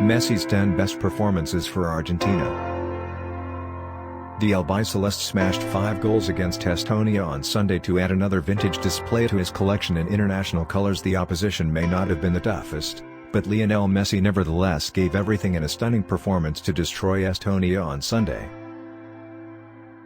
Messi's 10 best performances for Argentina. The Albiceleste smashed 5 goals against Estonia on Sunday to add another vintage display to his collection in international colors. The opposition may not have been the toughest, but Lionel Messi nevertheless gave everything in a stunning performance to destroy Estonia on Sunday.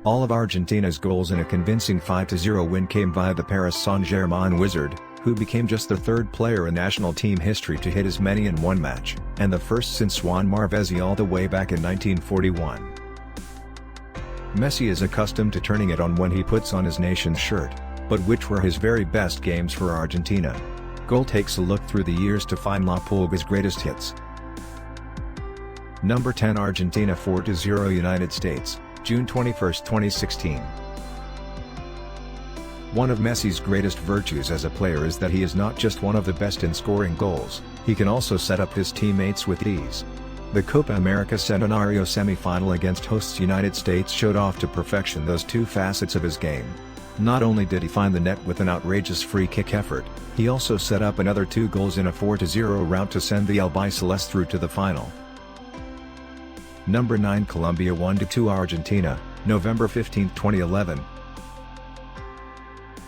All of Argentina's goals in a convincing 5-0 win came via the Paris Saint-Germain wizard, who became just the third player in national team history to hit as many in one match, and the first since Juan Marvesi all the way back in 1941. Messi is accustomed to turning it on when he puts on his nation's shirt, but which were his very best games for Argentina? Goal takes a look through the years to find La Pulga's greatest hits. Number 10 Argentina 4-0 United States, June 21, 2016. One of Messi's greatest virtues as a player is that he is not just one of the best in scoring goals, he can also set up his teammates with ease. The Copa America Centenario semi-final against hosts United States showed off to perfection those two facets of his game. Not only did he find the net with an outrageous free kick effort, he also set up another 2 goals in a 4-0 rout to send the Albiceleste through to the final. Number 9 Colombia 1-2 Argentina, November 15, 2011.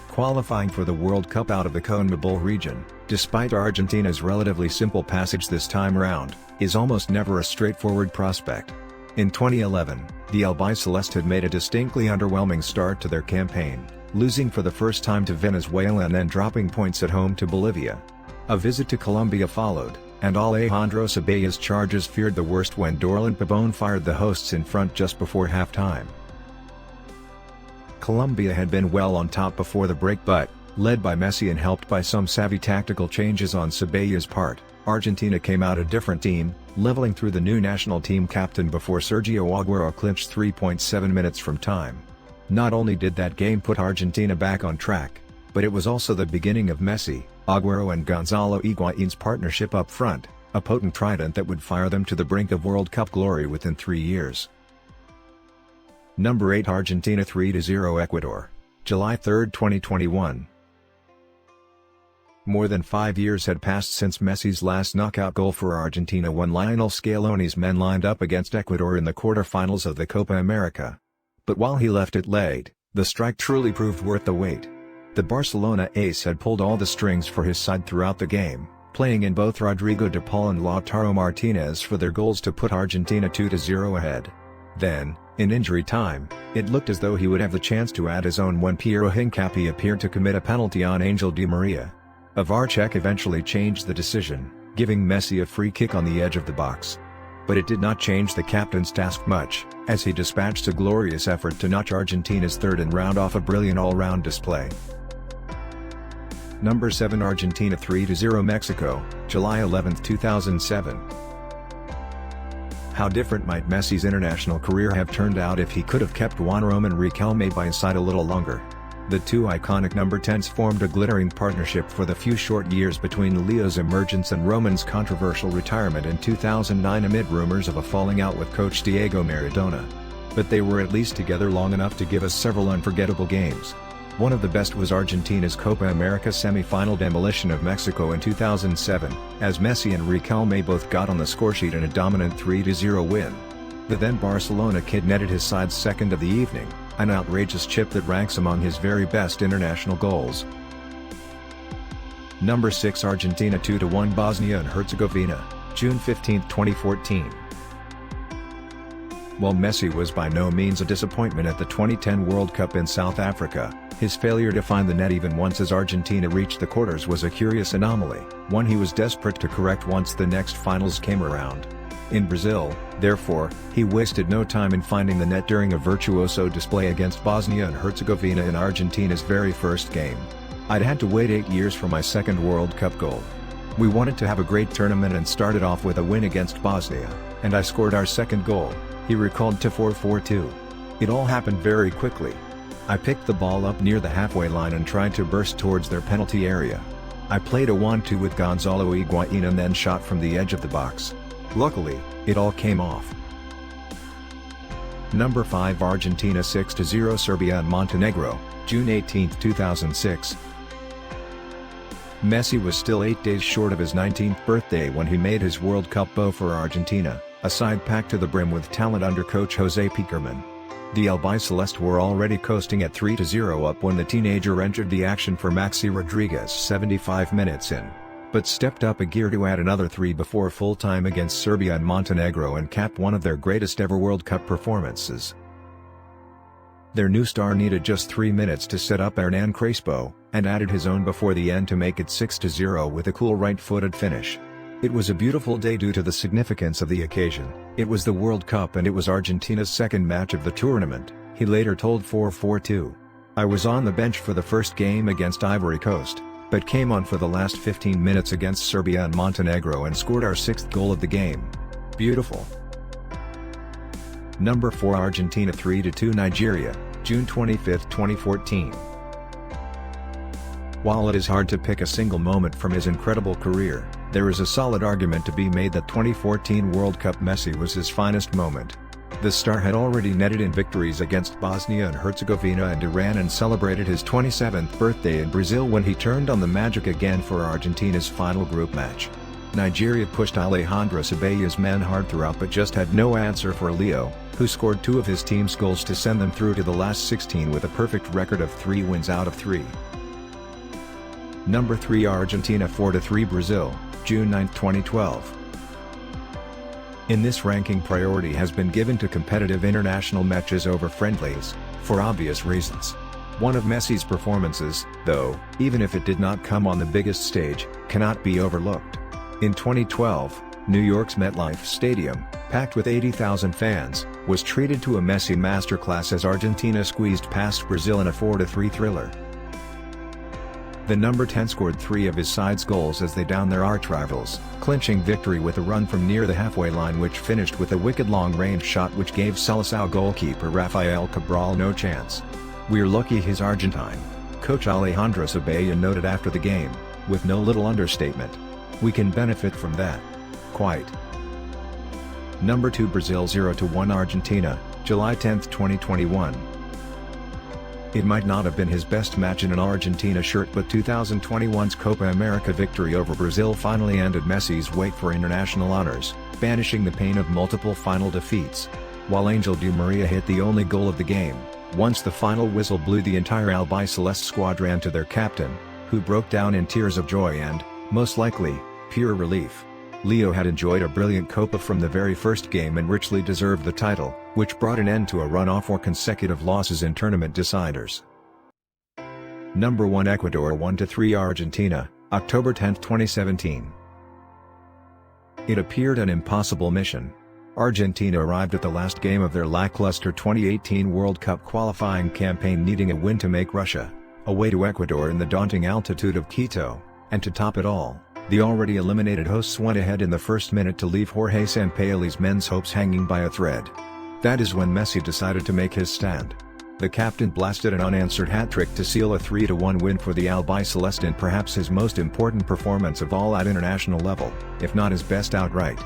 Qualifying for the World Cup out of the CONMEBOL region, despite Argentina's relatively simple passage this time around, is almost never a straightforward prospect. In 2011, the Albiceleste had made a distinctly underwhelming start to their campaign, losing for the first time to Venezuela and then dropping points at home to Bolivia. A visit to Colombia followed, and Alejandro Ceballos' Chargers feared the worst when Dorlan Pabon fired the hosts in front just before halftime. Colombia had been well on top before the break but, led by Messi and helped by some savvy tactical changes on Ceballos' part, Argentina came out a different team, leveling through the new national team captain before Sergio Aguero clinched 3.7 minutes from time. Not only did that game put Argentina back on track, but it was also the beginning of Messi, Aguero and Gonzalo Higuaín's partnership up front, a potent trident that would fire them to the brink of World Cup glory within 3 years. Number 8 Argentina 3-0 Ecuador, July 3, 2021. More than 5 years had passed since Messi's last knockout goal for Argentina when Lionel Scaloni's men lined up against Ecuador in the quarter-finals of the Copa America. But while he left it late, the strike truly proved worth the wait. The Barcelona ace had pulled all the strings for his side throughout the game, playing in both Rodrigo de Paul and Lautaro Martinez for their goals to put Argentina 2-0 ahead. Then, in injury time, it looked as though he would have the chance to add his own when Piero Hincapié appeared to commit a penalty on Angel Di Maria. Whach eventually changed the decision, giving Messi a free kick on the edge of the box. But it did not change the captain's task much, as he dispatched a glorious effort to notch Argentina's third and round off a brilliant all-round display. Number 7 Argentina 3-0 Mexico, July 11, 2007. How different might Messi's international career have turned out if he could have kept Juan Román Riquelme by his side a little longer? The two iconic number 10s formed a glittering partnership for the few short years between Leo's emergence and Roman's controversial retirement in 2009 amid rumors of a falling out with coach Diego Maradona. But they were at least together long enough to give us several unforgettable games. One of the best was Argentina's Copa America semi-final demolition of Mexico in 2007, as Messi and Riquelme both got on the scoresheet in a dominant 3-0 win. The then Barcelona kid netted his side's second of the evening, an outrageous chip that ranks among his very best international goals. Number 6 Argentina 2-1 Bosnia and Herzegovina, June 15, 2014. While Messi was by no means a disappointment at the 2010 World Cup in South Africa, his failure to find the net even once as Argentina reached the quarters was a curious anomaly, one he was desperate to correct once the next finals came around. In Brazil, therefore, he wasted no time in finding the net during a virtuoso display against Bosnia and Herzegovina in Argentina's very first game. I'd had to wait 8 years for my second World Cup goal. We wanted to have a great tournament and started off with a win against Bosnia, and I scored our second goal, he recalled to 442. It all happened very quickly. I picked the ball up near the halfway line and tried to burst towards their penalty area. I played a 1-2 with Gonzalo Higuaín and then shot from the edge of the box. Luckily, it all came off. Number 5 Argentina 6-0 Serbia and Montenegro, June 18, 2006. Messi was still 8 days short of his 19th birthday when he made his World Cup bow for Argentina, a side packed to the brim with talent under coach Jose Pekerman. The Albiceleste were already coasting at 3-0 up when the teenager entered the action for Maxi Rodriguez 75 minutes in, but stepped up a gear to add another 3 before full-time against Serbia and Montenegro and capped one of their greatest ever World Cup performances. Their new star needed just 3 minutes to set up Hernan Crespo, and added his own before the end to make it 6-0 with a cool right-footed finish. It was a beautiful day due to the significance of the occasion. It was the World Cup and it was Argentina's second match of the tournament, he later told 442. I was on the bench for the first game against Ivory Coast, but came on for the last 15 minutes against Serbia and Montenegro and scored our 6th goal of the game. Beautiful. Number 4 Argentina 3-2 Nigeria, June 25, 2014. While it is hard to pick a single moment from his incredible career, there is a solid argument to be made that 2014 World Cup Messi was his finest moment. The star had already netted in victories against Bosnia and Herzegovina and Iran and celebrated his 27th birthday in Brazil when he turned on the magic again for Argentina's final group match. Nigeria pushed Alejandro Ceballos men hard throughout but just had no answer for Leo, who scored 2 of his team's goals to send them through to the last 16 with a perfect record of 3 wins out of 3. Number 3 Argentina 4-3 Brazil, June 9, 2012. In this ranking, priority has been given to competitive international matches over friendlies, for obvious reasons. One of Messi's performances, though, even if it did not come on the biggest stage, cannot be overlooked. In 2012, New York's MetLife Stadium, packed with 80,000 fans, was treated to a Messi masterclass as Argentina squeezed past Brazil in a 4-3 thriller. The number 10 scored 3 of his side's goals as they downed their arch-rivals, clinching victory with a run from near the halfway line which finished with a wicked long-range shot which gave Seleção goalkeeper Rafael Cabral no chance. "We're lucky he's Argentine," coach Alejandro Ceballos noted after the game, with no little understatement. "We can benefit from that. Quite." Number 2 Brazil 0-1 Argentina, July 10, 2021. It might not have been his best match in an Argentina shirt, but 2021's Copa America victory over Brazil finally ended Messi's wait for international honors, banishing the pain of multiple final defeats. While Angel Di Maria hit the only goal of the game, once the final whistle blew, the entire Albiceleste squad ran to their captain, who broke down in tears of joy and, most likely, pure relief. Leo had enjoyed a brilliant Copa from the very first game and richly deserved the title, which brought an end to a run of 4 consecutive losses in tournament deciders. Number 1 Ecuador 1-3 Argentina, October 10, 2017. It appeared an impossible mission. Argentina arrived at the last game of their lackluster 2018 World Cup qualifying campaign needing a win to make Russia, away to Ecuador in the daunting altitude of Quito, and to top it all, the already eliminated hosts went ahead in the first minute to leave Jorge Sampaoli's men's hopes hanging by a thread. That is when Messi decided to make his stand. The captain blasted an unanswered hat-trick to seal a 3-1 win for the Albiceleste in perhaps his most important performance of all at international level, if not his best outright.